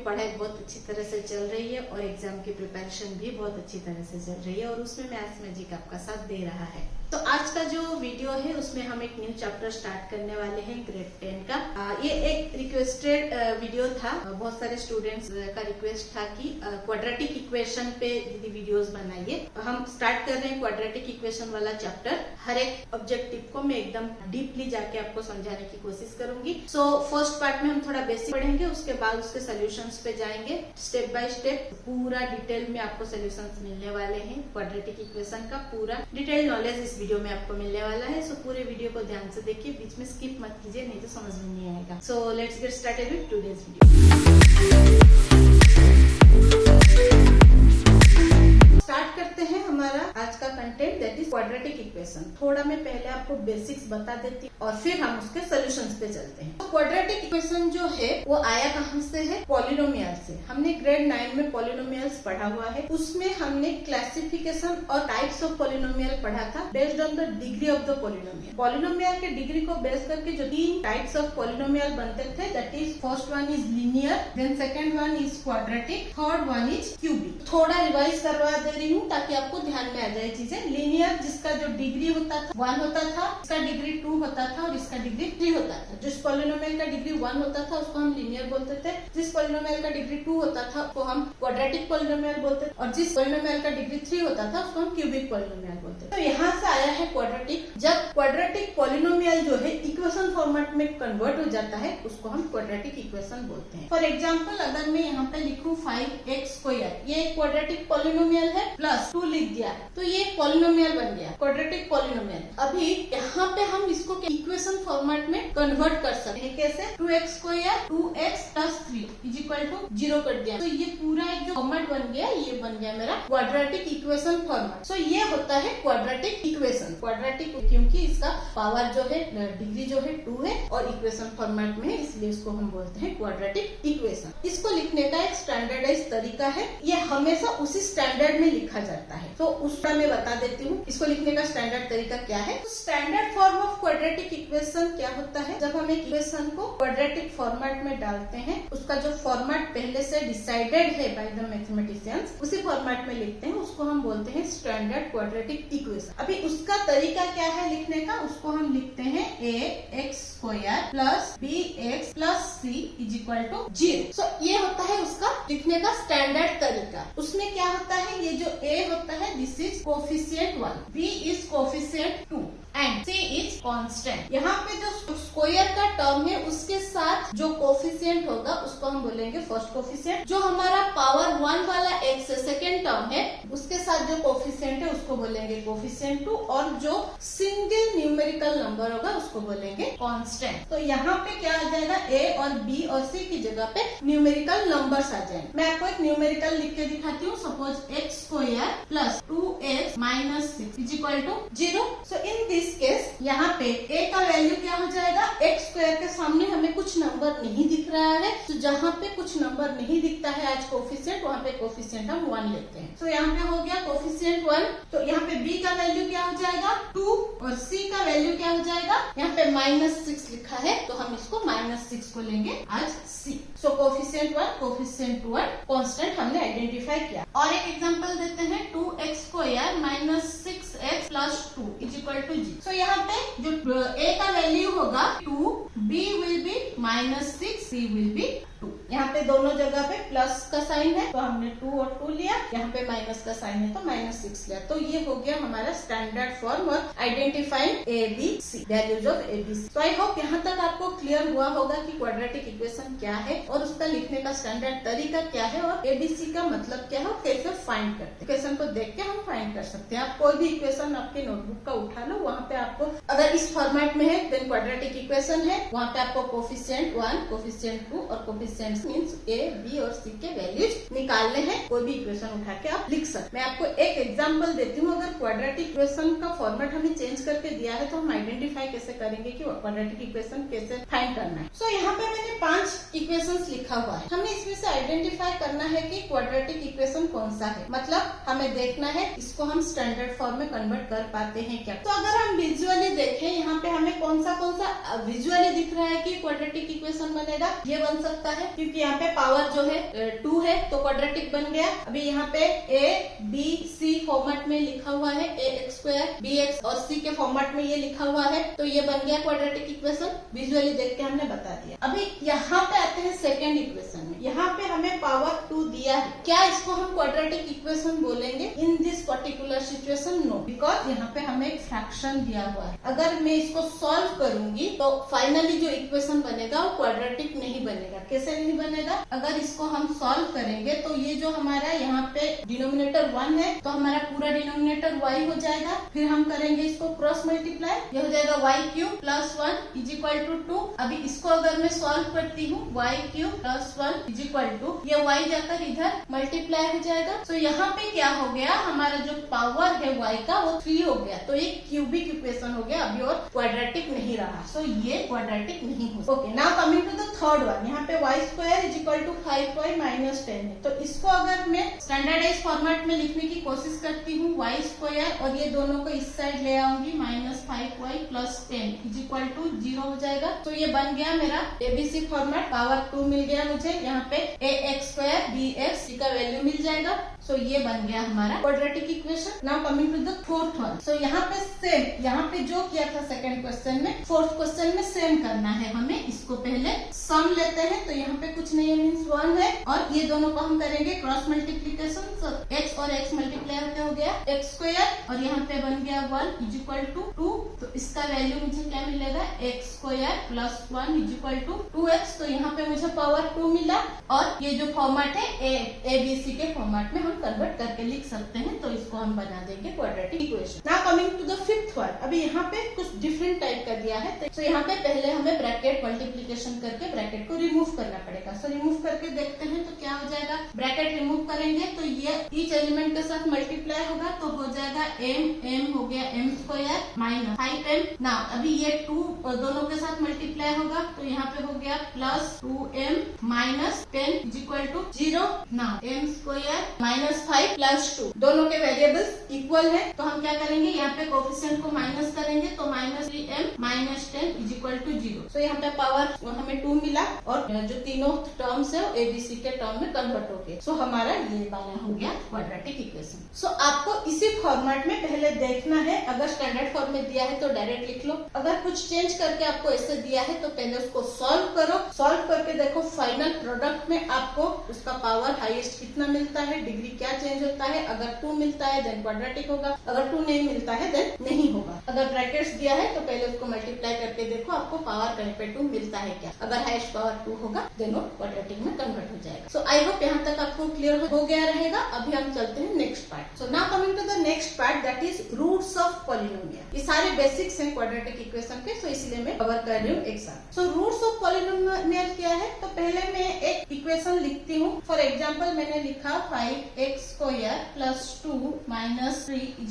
पढ़ाई बहुत अच्छी तरह से चल रही है और एग्जाम की प्रिपरेशन भी बहुत अच्छी तरह से चल रही है और उसमें मैथ्स मैजिक आपका साथ दे रहा है। तो आज का जो वीडियो है उसमें हम एक न्यू चैप्टर स्टार्ट करने वाले हैं ग्रेड 10 का। ये एक रिक्वेस्टेड वीडियो था। बहुत सारे स्टूडेंट्स का रिक्वेस्ट था कि क्वाड्रेटिक इक्वेशन पे दीदी वीडियोस बनाइए। हम स्टार्ट कर रहे हैं क्वाड्रेटिक इक्वेशन वाला चैप्टर। हर एक ऑब्जेक्टिव को मैं एकदम डीपली जाके आपको समझाने की कोशिश करूंगी। सो फर्स्ट पार्ट में हम थोड़ा बेसिक पढ़ेंगे, उसके बाद उसके सोल्यूशंस पे जाएंगे। स्टेप बाय स्टेप पूरा डिटेल में आपको सोल्यूशंस मिलने वाले हैं। क्वाड्रेटिक इक्वेशन का पूरा डिटेल नॉलेज इस वीडियो में आपको मिलने वाला है। सो पूरे वीडियो को ध्यान से देखिए, बीच में स्किप मत कीजिए, नहीं तो समझ में नहीं आएगा। So let's get started with today's video. Start करते हैं हमारा आज का content, that is quadratic equation. थोड़ा मैं पहले आपको बेसिक्स बता देती हूँ और फिर हम उसके सोल्यूशंस पे चलते हैं। तो क्वाड्रेटिक इक्वेशन जो है वो आया कहाँ से है? पॉलिनोमियल से। हमने ग्रेड 9 में पॉलिनोमियल्स पढ़ा हुआ है। उसमें हमने क्लासिफिकेशन और टाइप्स ऑफ पॉलिनोमियल पढ़ा था based on the degree of the polynomial. Polynomial के डिग्री को बेस करके जो 3 टाइप्स ऑफ पॉलिनोमियल बनते थे, that is first one is linear, then second one is quadratic, third one is cubic. थोड़ा revise करवा दे रही हूँ ताकि आपको ध्यान में आ जाए चीजें। लीनियर जिसका जो डिग्री होता था 1 होता था, इसका डिग्री 2 होता था और इसका डिग्री 3 होता था। जिस पॉलिनोमियल का डिग्री 1 होता था उसको हम लीनियर बोलते थे, जिस पॉलिनोमियल का डिग्री 2 होता था उसको हम क्वाड्रेटिक पॉलिनोमियल बोलते थे और जिस पॉलिनोमियल का डिग्री 3 होता था उसको हम क्यूबिक पॉलिनोमियल बोलते थे। तो यहाँ से आया है क्वाड्रेटिक। जब क्वाड्रेटिक पॉलिनोमियल जो है इक्वेशन फॉर्मेट में कन्वर्ट हो जाता है उसको हम क्वाड्रेटिक इक्वेशन बोलते हैं। फॉर एग्जाम्पल अगर मैं यहाँ पे लिखूं 5x², ये एक क्वाड्रेटिक पॉलिनोमियल है, प्लस 2 लिख दिया तो ये पॉलिनोमियल बन गया, क्वाड्रेटिक पॉलिनोमियल। अभी यहाँ पे हम इसको इक्वेशन फॉर्मेट में कन्वर्ट कर सकते हैं। कैसे? 2x² 2x + 3 = 0 कर दिया तो ये पूरा एक जो फॉर्मेट बन गया, ये बन गया मेरा क्वाड्रेटिक इक्वेशन फॉर्मेट। सो ये होता है क्वाड्रेटिक इक्वेशन। क्वाड्रेटिक क्योंकि इसका पावर जो है, डिग्री जो है 2 है और इक्वेशन फॉर्मेट में है, इसलिए इसको हम बोलते हैं क्वाड्रेटिक इक्वेशन। इसको लिखने का एक स्टैंडर्डाइज तरीका है, ये हमेशा उसी स्टैंडर्ड में लिखा जाता है। तो उसका मैं बता देती हूँ इसको लिखने का स्टैंडर्ड तरीका क्या है। तो standard form of quadratic equation क्या होता है? जब हम एक इक्वेशन को क्वाड्रेटिक फॉर्मेट में डालते हैं, उसका जो फॉर्मेट पहले से डिसाइडेड है बाय द मैथमेटिशियंस, उसी फॉर्मेट में लिखते हैं, उसको हम बोलते हैं स्टैंडर्ड क्वाड्रेटिक इक्वेशन। अभी उसका तरीका क्या है लिखने का? उसको हम लिखते हैं ax² + bx + c = 0। सो ये होता है उसका लिखने का स्टैंडर्ड तरीका। उसमें क्या होता है? ये जो a होता है this is coefficient 1, b is coefficient 2 and c is constant. यहाँ पे जो स्क्वायर का टर्म है उसके साथ जो कोफिशिएंट होगा उसको हम बोलेंगे फर्स्ट कोफिशिएंट। जो हमारा पावर 1 वाला x सेकेंड टर्म है उसके साथ जो कोफिशिएंट है उसको बोलेंगे कोफिशिएंट 2 और जो सिंगल न्यूमेरिकल नंबर होगा उसको बोलेंगे कांस्टेंट। तो यहाँ पे क्या आ जाएगा? a और b और c की जगह पे न्यूमेरिकल नंबर्स आ जाएंगे। मैं आपको एक न्यूमेरिकल लिख के दिखाती हूँ। Suppose x² + 2x - 6 = 0। So in this case यहाँ पे a का वैल्यू क्या हो जाएगा? x² के सामने हमें कुछ नंबर नहीं दिख रहा है, तो जहाँ पे कुछ नंबर नहीं दिखता है एज कोफिशिएंट, वहाँ पे कोफिशिएंट हम 1 लेते हैं। तो यहाँ पे हो गया कोफिशिएंट 1। तो यहाँ पे b का वैल्यू क्या हो जाएगा? 2 और c का वैल्यू क्या हो जाएगा? यहाँ पे -6 लिखा है तो हम इसको -6 को लेंगे आज c। सो कोफिशिएंट 1, कोफिशिएंट 1 कांस्टेंट हमने आइडेंटिफाई किया। और एक एग्जांपल देते हैं 2x² - 6x + 2 = 0। सो यहाँ पे जो a का वैल्यू होगा 2, b will be -6, c will be 2। यहाँ पे दोनों जगह पे प्लस का साइन है तो हमने 2 और 2 लिया, यहाँ पे माइनस का साइन है तो -6 लिया। तो ये हो गया हमारा standard form of identifying ABC, values of ABC। तो आई होप यहाँ तक आपको क्लियर हुआ होगा कि क्वाड्रेटिक इक्वेशन क्या है और उसका लिखने का स्टैंडर्ड तरीका क्या है और ABC का मतलब क्या है और कैसे फाइंड करते हैं। इक्वेशन को देख के हम फाइंड कर सकते हैं। आप कोई भी इक्वेशन आपके नोटबुक का उठा लो, वहाँ पे आपको अगर इस फॉर्मेट में है देन क्वाड्रेटिक इक्वेशन है, वहाँ पे आपको कोफिशिएंट 1, कोफिशिएंट 2 और कोफिशिएंट मींस a, b और c के वैल्यूज निकालने हैं। कोई भी इक्वेशन उठा के आप लिख सकते। मैं आपको एक एग्जांपल देती हूँ। अगर क्वाड्रेटिक इक्वेशन का फॉर्मेट हमें चेंज करके दिया है तो हम आइडेंटिफाई कैसे करेंगे कि क्वाड्रेटिक इक्वेशन कैसे फाइंड करना है। सो यहाँ पे मैंने 5 इक्वेशंस लिखा हुआ है। हमें इसमें से आइडेंटिफाई करना है कि क्वाड्रेटिक इक्वेशन कौन सा है, मतलब हमें देखना है इसको हम स्टैंडर्ड फॉर्म में कन्वर्ट कर पाते हैं क्या। तो अगर हम विजुअली देखें यहाँ पे हमें कौन सा विजुअली दिख रहा है कि क्वाड्रेटिक इक्वेशन बनेगा, ये बन सकता है क्योंकि क्योंकि यहाँ पे पावर जो है 2 है तो क्वाड्रेटिक बन गया। अभी यहाँ पे a b c फॉर्मेट में लिखा हुआ है, ax² bx और c के फॉर्मेट में ये लिखा हुआ है, तो ये बन गया क्वाड्रेटिक इक्वेशन। विजुअली देख के हमने बता दिया। अभी यहाँ पे आते हैं सेकेंड इक्वेशन में। यहाँ पे हमें पावर 2 दिया है, क्या इसको हम क्वाड्रेटिक इक्वेशन बोलेंगे in this particular situation? No, because यहाँ पे हमें एक फ्रैक्शन दिया हुआ है। अगर मैं इसको सॉल्व करूंगी तो फाइनली जो इक्वेशन बनेगा वो क्वाड्रेटिक नहीं बनेगा। कैसे नहीं बनेगा? अगर इसको हम सॉल्व करेंगे तो ये जो हमारा यहाँ पे डिनोमिनेटर 1 है तो हमारा पूरा डिनोमिनेटर y हो जाएगा। फिर हम करेंगे इसको क्रॉस मल्टीप्लाई, ये हो जाएगा y³ + 1 = 2। अभी इसको अगर मैं सॉल्व करती हूँ y³ + 1 = ये y जाकर इधर मल्टीप्लाई हो जाएगा। तो यहाँ पे क्या हो गया, हमारा जो पावर है y का वो 3 हो गया, तो ये क्यूबिक इक्वेशन हो गया अभी और क्वाड्रेटिक नहीं रहा। सो ये क्वाड्रेटिक नहीं हो। Okay, now coming to the third one. यहाँ पे y² = 5y - 10 है, तो इसको अगर मैं स्टैंडर्डाइज फॉर्मेट में लिखने की कोशिश करती हूँ y² और ये दोनों को इस साइड ले आऊंगी -5y + 10 = 0 हो जाएगा। तो ये बन गया मेरा एबीसी फॉर्मेट। पावर 2 मिल गया मुझे, यहाँ पे ax² bx का वैल्यू मिल जाएगा। सो ये बन गया हमारा quadratic equation. Now coming to the fourth one. So यहाँ पे सेम, यहाँ पे जो किया था सेकंड क्वेश्चन में, फोर्थ क्वेश्चन में सेम करना है हमें। इसको पहले सम लेते हैं, तो यहाँ पे कुछ नहीं है, मीन्स 1 है, और ये दोनों को हम करेंगे क्रॉस मल्टीप्लीकेशन। सो x और x मल्टीप्लाई होते हो गया x² और यहाँ पे बन गया 1 = 2। तो इसका वैल्यू मुझे क्या मिलेगा, x² + 1 = 2x। तो यहाँ पे मुझे पावर 2 मिला और ये जो फॉर्मेट है एबीसी के फॉर्मेट में हम कन्वर्ट करके लिख सकते हैं, तो इसको हम बना देंगे quadratic equation. Now coming to the fifth one. अभी यहाँ पे कुछ डिफरेंट टाइप का दिया है, तो यहाँ पे पहले हमें ब्रैकेट मल्टीप्लीकेशन करके ब्रैकेट को रिमूव करना पड़ेगा। सो रिमूव करके देखते हैं तो क्या हो जाएगा। ब्रैकेट रिमूव करेंगे तो ये ईच एलिमेंट के साथ मल्टीप्लाई होगा, तो हो जाएगा m हो गया m² - 5m। ना अभी ये 2 दोनों के साथ मल्टीप्लाई होगा, तो यहाँ पे हो गया +2m - 10 = 0। ना m² - 5 + 2 दोनों के वेरिएबल्स इक्वल है, तो हम क्या करेंगे, यहाँ पे कोफिशिएंट को माइनस करेंगे, तो -3m - 10 = 0। सो यहाँ पे पावर हमें 2 मिला और जो तीनों टर्म्स है एबीसी के टर्म में कन्वर्ट हो गए। सो हमारा ये वाला हो गया क्वाड्रेटिक इक्वेशन। सो आपको इसी फॉर्मेट में पहले देखना है। अगर स्टैंडर्ड फॉर्म में दिया है तो डायरेक्ट लिख लो, अगर कुछ चेंज करके आपको ऐसे दिया है तो पहले उसको सॉल्व करो। सॉल्व करके देखो फाइनल प्रोडक्ट में आपको उसका पावर हाईएस्ट कितना मिलता है, डिग्री क्या चेंज होता है। अगर 2 मिलता है देन क्वाड्रेटिक होगा, अगर 2 नहीं मिलता है देन नहीं होगा। अगर ब्रैकेट्स दिया है तो पहले उसको मल्टीप्लाई करके देखो आपको पावर कहीं पे 2 मिलता है क्या। अगर हाईएस्ट पावर 2 होगा देन वो क्वाड्रेटिक में कन्वर्ट हो जाएगा। सो आई होप यहाँ तक आपको क्लियर हो गया रहेगा। अभी हम चलते हैं next part. So now coming to the next part, that is roots of polynomial. ये सारे बेसिक्स हैं क्वाड्रेटिक इक्वेशन के, सो इसलिए मैं कवर कर रही हूँ एक साथ। सो रूट्स ऑफ पॉलिनोमियल क्या है, तो पहले मैं एक इक्वेशन लिखती हूँ। फॉर एग्जाम्पल मैंने लिखा 5x² + 2 - 3 =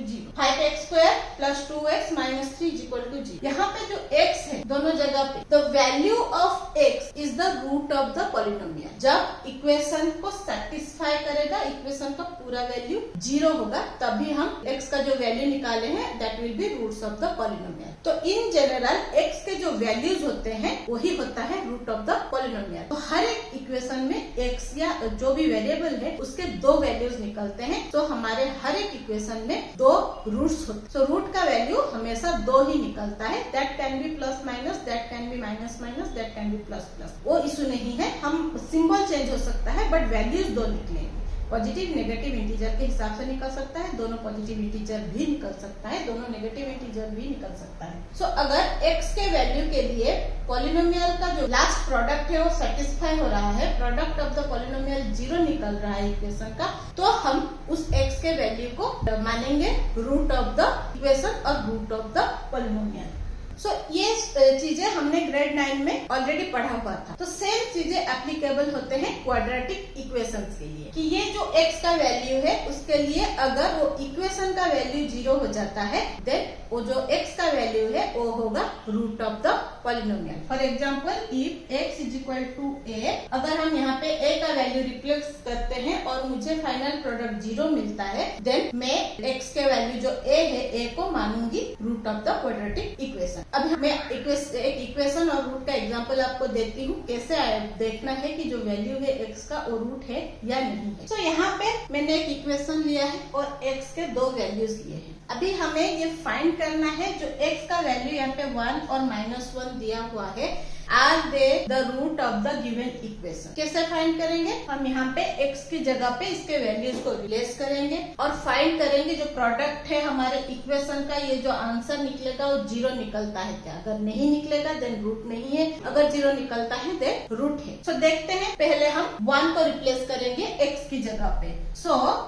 0। 5x² + 2x - 3 = 0। यहाँ पे जो x है दोनों जगह पे, the value of x is the root of the polynomial. जब इक्वेशन को सेटिस्फाई करेगा, इक्वेशन का पूरा वैल्यू 0 होगा, तभी हम x का जो वैल्यू निकाले हैं that will be roots of the polynomial. तो इन जनरल x के जो वैल्यूज होते हैं वही होता है रूट ऑफ द पॉलिनोमियल। तो हर एक इक्वेशन में x या जो भी वेरिएबल है उसके 2 वैल्यूज निकलते हैं। तो हमारे हर एक इक्वेशन में 2 रूट्स होते हैं। तो रूट का वैल्यू हमेशा 2 ही निकलता है। That can be plus minus, that can be minus minus, that can be plus plus, वो इशू नहीं है। हम सिंबल चेंज हो सकता है बट वैल्यूज 2 निकलेंगे। पॉजिटिव नेगेटिव इंटीजर के हिसाब से निकल सकता है, दोनों पॉजिटिव इंटीजर भी निकल सकता है, दोनों नेगेटिव इंटीजर भी निकल सकता है। सो अगर x के वैल्यू के लिए पॉलिनोमियल का जो लास्ट प्रोडक्ट है वो सेटिस्फाई हो रहा है, प्रोडक्ट ऑफ द पॉलिनोमियल 0 निकल रहा है इक्वेशन का, तो हम उस x के वैल्यू को मानेंगे रूट ऑफ द इक्वेशन और रूट ऑफ द पॉलिनोमियल। सो ये चीजें हमने ग्रेड 9 में ऑलरेडी पढ़ा हुआ था। तो सेम चीजें एप्लीकेबल होते हैं क्वाड्रेटिक इक्वेशंस के लिए, कि ये जो x का वैल्यू है उसके लिए अगर वो इक्वेशन का वैल्यू 0 हो जाता है देन वो जो x का वैल्यू है वो होगा root of the polynomial. For example if x = a, अगर हम यहाँ पे a का वैल्यू रिप्लेस करते हैं और मुझे फाइनल प्रोडक्ट 0 मिलता है देन मैं x के वैल्यू जो a है a को मानूंगी root of the quadratic equation. अब मैं एक इक्वेशन और रूट का एग्जांपल आपको देती हूँ, कैसे देखना है कि जो वैल्यू है x का वो रूट है या नहीं है। तो यहाँ पे मैंने एक इक्वेशन लिया है और x के दो वैल्यूज लिए हैं। अभी हमें ये फाइंड करना है जो x का वैल्यू यहाँ पे 1 और -1 दिया हुआ है, are they the root of the given equation. कैसे फाइंड करेंगे? हम यहाँ पे x की जगह पे इसके वैल्यूज को रिप्लेस करेंगे और फाइंड करेंगे जो प्रोडक्ट है हमारे इक्वेशन का, ये जो आंसर निकलेगा वो 0 निकलता है क्या। अगर नहीं निकलेगा देन रूट नहीं है, अगर 0 निकलता है देन रूट है। तो देखते हैं, पहले हम 1 को रिप्लेस करेंगे x की जगह पे।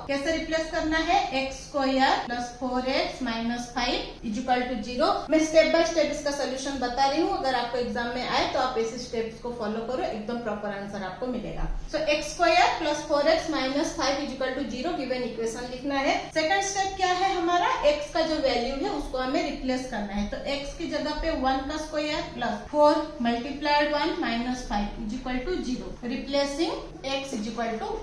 कैसे रिप्लेस करना है? x² + 4x - 5 = 0। मैं स्टेप बाय स्टेप इसका सोल्यूशन बता रही हूँ, अगर आपको एग्जाम में आए तो आप ऐसे स्टेप्स को फॉलो करो, एकदम प्रॉपर आंसर आपको मिलेगा। x² + 4x - 5 = 0 गिवन इक्वेशन लिखना है। सेकंड स्टेप क्या है हमारा? x का जो वैल्यू है उसको हमें रिप्लेस करना है। तो x की जगह पे 1 का स्क्वायर + 4 × 1 - 5 = 0, रिप्लेसिंग x =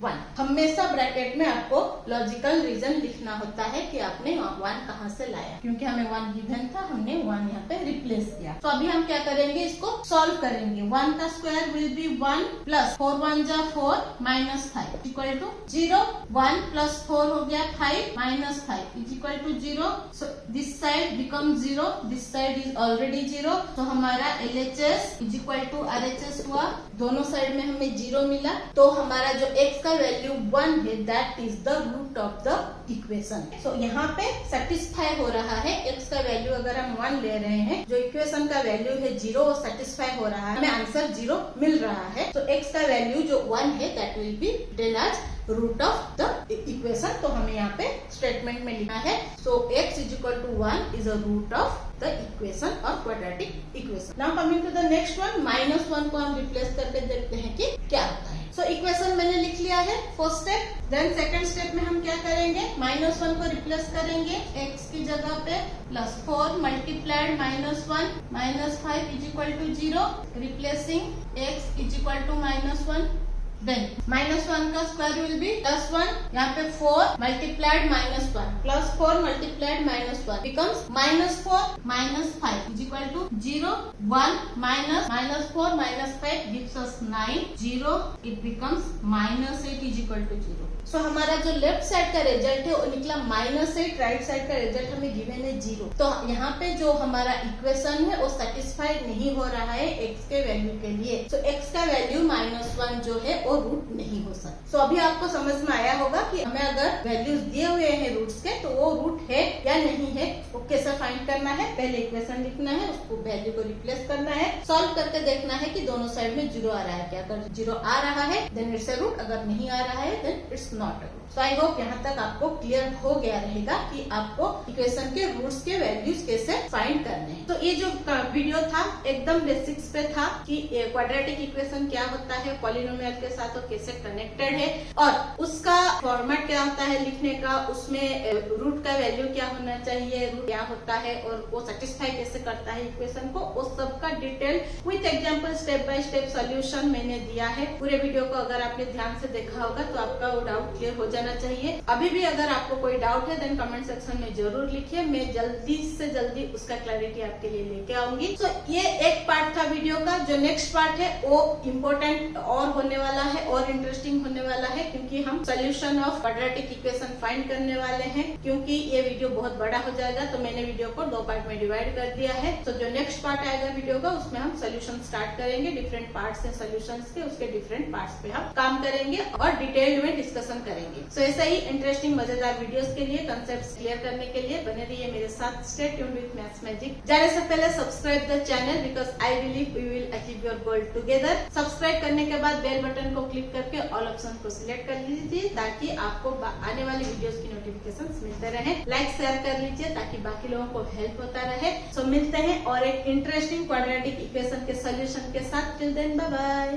1। हमेशा ब्रैकेट में आपको लॉजिकल रीजन लिखना होता है कि आपने 1 कहाँ से लाया, क्योंकि हमें 1 गिवन था, हमने 1 यहाँ पे रिप्लेस किया। तो अभी हम क्या करेंगे, इसको सॉल्व करेंगे। 1 का स्क्वायर विल बी 1 + 4 × 1 = 4 - 5 = 0। 1 + 4 हो गया 5 - 5 = 0। So this side becomes 0, this side is already 0। तो हमारा LHS = RHS हुआ, दोनों साइड में हमें 0 मिला। तो हमारा जो x का वैल्यू 1 है that is the root of the equation. So यहाँ पे सेटिस्फाई हो रहा है, x का वैल्यू अगर हम 1 ले रहे हैं, जो इक्वेशन का वैल्यू है 0 वो सेटिस्फाई हो रहा है, हमें आंसर 0 मिल रहा है। तो x का वैल्यू जो 1 है that will be written as root of the equation. तो हमें यहाँ पे स्टेटमेंट में लिखा है so x = 1 is a root of the equation और quadratic equation. Now coming to the next one, -1 को हम रिप्लेस करके देखते हैं कि क्या होता है। सो इक्वेशन मैंने लिख लिया है, first step. Then second step में हम क्या करेंगे, -1 को रिप्लेस करेंगे x की जगह पे + 4 × -1 - 5 = 0, रिप्लेसिंग x = -1। Then -1 का स्क्वायर विल बी +1, यहाँ पे 4 × -1 + 4 × -1 becomes -4 - 5 = 0। 1 - 4 - 5 gives us 9, 0 it becomes -8 = 0। सो हमारा जो लेफ्ट साइड का रिजल्ट है वो निकला -8, राइट साइड का रिजल्ट हमें गिवन है 0। तो यहाँ पे जो हमारा इक्वेशन है वो सेटिस्फाइड नहीं हो रहा है x के वैल्यू के लिए। तो x का वैल्यू -1 जो है वो रूट नहीं हो सकता। सो अभी आपको समझ में आया होगा कि हमें अगर वैल्यूज दिए हुए हैं रूट्स के तो वो रूट है या नहीं है, वो कैसे फाइंड करना है। पहले इक्वेशन लिखना है, उसको वैल्यू को रिप्लेस करना है, सॉल्व करके देखना है कि दोनों साइड में 0 आ रहा है क्या। अगर 0 आ रहा है देन इट्स अ रूट, अगर नहीं आ रहा है then it's not a root. So I hope यहाँ तक आपको क्लियर हो गया रहेगा कि आपको इक्वेशन के रूट्स के वैल्यूज कैसे फाइंड करने हैं। तो ये जो वीडियो था एकदम बेसिक्स पे था कि क्वाड्रेटिक इक्वेशन क्या होता है, पॉलिनोमियल के साथ वो कैसे कनेक्टेड है और उसका फॉर्मेट क्या होता है लिखने का, उसमें रूट का वैल्यू क्या होना चाहिए, रूट क्या होता है और वो सेटिस्फाई कैसे करता है इक्वेशन को, उस सब का detail with example step by step solution मैंने दिया है। पूरे वीडियो को अगर आपने ध्यान से देखा होगा तो आपका वो डाउट क्लियर हो जाना चाहिए। अभी भी अगर आपको कोई डाउट है देन कमेंट सेक्शन में जरूर लिखिए, मैं जल्दी से जल्दी उसका क्लैरिटी आपके लिए लेके आऊंगी। तो ये एक पार्ट था वीडियो का। जो नेक्स्ट पार्ट है वो इम्पोर्टेंट और होने वाला है और इंटरेस्टिंग होने वाला है, क्योंकि हम solution of quadratic equation find करने वाले हैं। क्योंकि ये वीडियो बहुत बड़ा हो जाएगा तो मैंने वीडियो को 2 पार्ट में डिवाइड कर दिया है। तो जो नेक्स्ट पार्ट आएगा वीडियो का उसमें हम सोल्यूशन स्टार्ट करेंगे, डिफरेंट पार्ट्स है सोल्यूशंस के, उसके डिफरेंट पार्ट्स पे हम काम करेंगे और डिटेल में डिस्कशन करेंगे। सो ऐसा ही इंटरेस्टिंग मजेदार वीडियोस के लिए, कंसेप्ट्स क्लियर करने के लिए बने रहिए मेरे साथ। Stay tuned with maths magic. जाने से पहले subscribe the channel because I believe we will achieve your goal together. Subscribe करने के बाद बेल बटन को क्लिक करके ऑल ऑप्शन को सिलेक्ट कर लीजिए ताकि आपको आने वाली वीडियोस की नोटिफिकेशंस मिलते रहे। लाइक शेयर कर लीजिए ताकि बाकी लोगों को हेल्प होता रहे। सो मिलते हैं और एक इंटरेस्टिंग क्वाड्रेटिक इक्वेशन के सोल्यूशन के साथ। Till then bye bye.